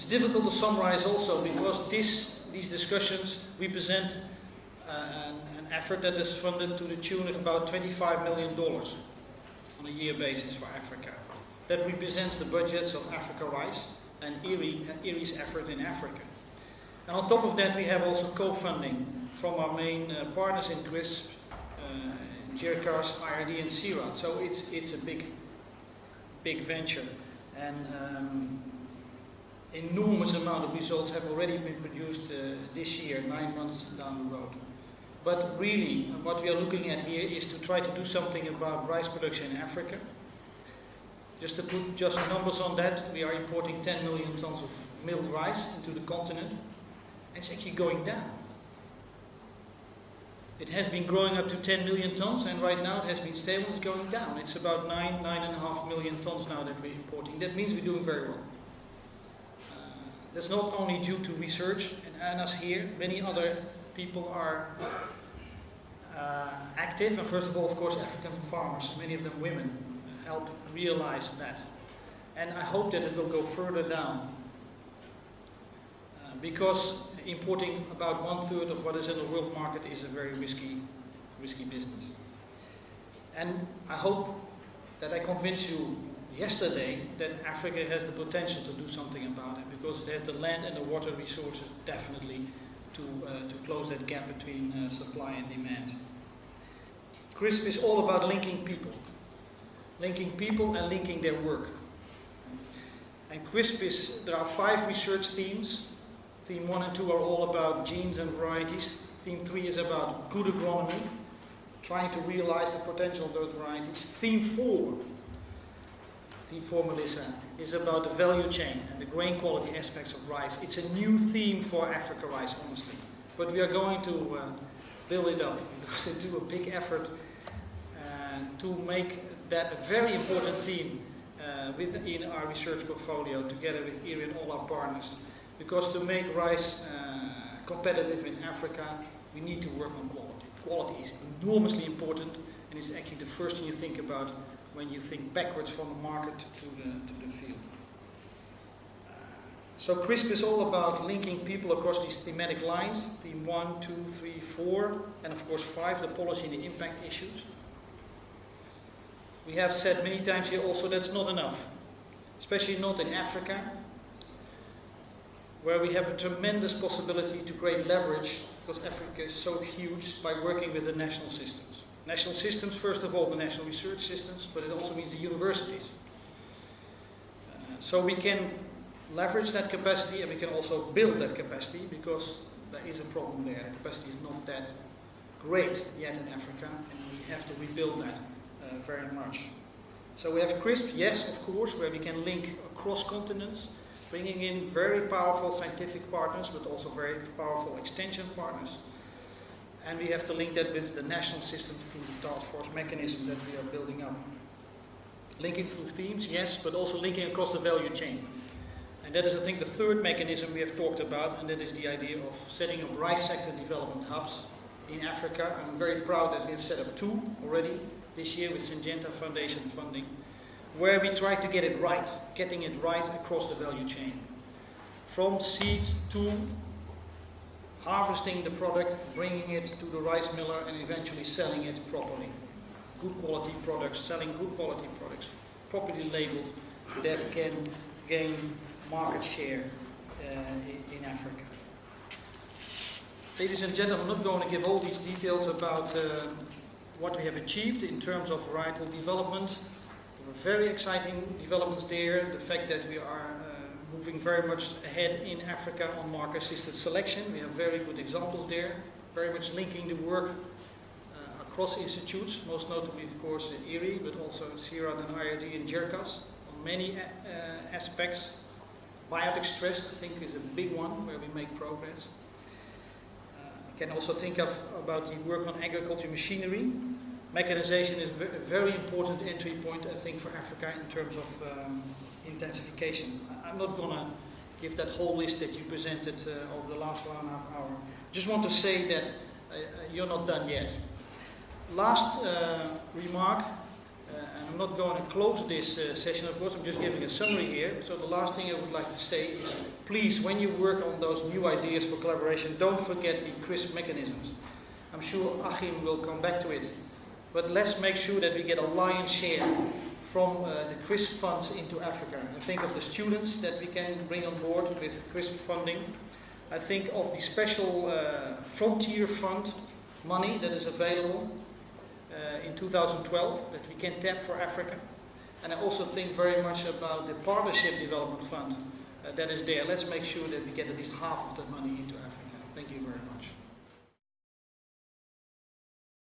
It's difficult to summarize also because these discussions represent an effort that is funded to the tune of about $25 million on a year basis for Africa. That represents the budgets of AfricaRice and GRiSP effort in Africa. And on top of that, we have also co-funding from our main partners in GRiSP, GRiSP, IRD and CIRAD. So it's a big venture. And enormous amount of results have already been produced this year, 9 months down the road. But really, what we are looking at here is to try to do something about rice production in Africa. Just to put just numbers on that, we are importing 10 million tons of milled rice into the continent. And it's actually going down. It has been growing up to 10 million tons, and right now it has been stable, it's going down. It's about 9.5 million tons now that we're importing. That means we're doing very well. That's not only due to research and us here, many other people are active, and first of all, of course, African farmers, many of them women, help realize that. And I hope that it will go further down, because importing about 1/3 of what is in the world market is a very risky business. And I hope that I convinced you yesterday that Africa has the potential to do something about it, because it has the land and the water resources definitely to close that gap between supply and demand. GRiSP is all about linking people and linking their work. And GRiSP there are 5 research themes. Theme 1 and 2 are all about genes and varieties. Theme 3 is about good agronomy, trying to realize the potential of those varieties. Theme 4, Melissa, is about the value chain and the grain quality aspects of rice. It's a new theme for AfricaRice, honestly. But we are going to build it up, because they do a big effort to make that a very important theme within our research portfolio, together with IRI and all our partners. Because to make rice competitive in Africa, we need to work on quality. Quality is enormously important, and it's actually the first thing you think about when you think backwards from the market to the field. So GRiSP is all about linking people across these thematic lines, theme 1, 2, 3, 4, and of course 5, the policy and the impact issues. We have said many times here also that's not enough, especially not in Africa, where we have a tremendous possibility to create leverage, because Africa is so huge, by working with the national systems. National systems, first of all, the national research systems, but it also means the universities. So we can leverage that capacity, and we can also build that capacity, because there is a problem there. The capacity is not that great yet in Africa, and we have to rebuild that very much. So we have GRiSP, yes, of course, where we can link across continents, bringing in very powerful scientific partners, but also very powerful extension partners. And we have to link that with the national system through the task force mechanism that we are building up. Linking through themes, yes, but also linking across the value chain. And that is, I think, the third mechanism we have talked about, and that is the idea of setting up rice sector development hubs in Africa. I'm very proud that we have set up 2 already this year with Syngenta Foundation funding, where we try to get it right, getting it right across the value chain. From seed to harvesting the product, bringing it to the rice miller, and eventually selling it properly. Good quality products, selling good quality products, properly labeled, that can gain market share in Africa. Ladies and gentlemen, I'm not going to give all these details about what we have achieved in terms of varietal development. There were very exciting developments there. The fact that we are moving very much ahead in Africa on marker-assisted selection. We have very good examples there, very much linking the work across institutes, most notably, of course, IRI, but also CIRAD and IRD and GRiSP on many aspects. Biotic stress, I think, is a big one where we make progress. I can also think about the work on agriculture machinery. Mechanization is a very important entry point, I think, for Africa in terms of intensification. I'm not going to give that whole list that you presented over the last 1.5 hours. Just want to say that you're not done yet. Last remark, And I'm not going to close this session, of course, I'm just giving a summary here. So the last thing I would like to say is, please, when you work on those new ideas for collaboration, don't forget the GRiSP mechanisms. I'm sure Achim will come back to it. But let's make sure that we get a lion's share from the GRiSP funds into Africa. I think of the students that we can bring on board with GRiSP funding. I think of the special Frontier Fund money that is available in 2012 that we can tap for Africa. And I also think very much about the Partnership Development Fund that is there. Let's make sure that we get at least half of that money into Africa. Thank you very much.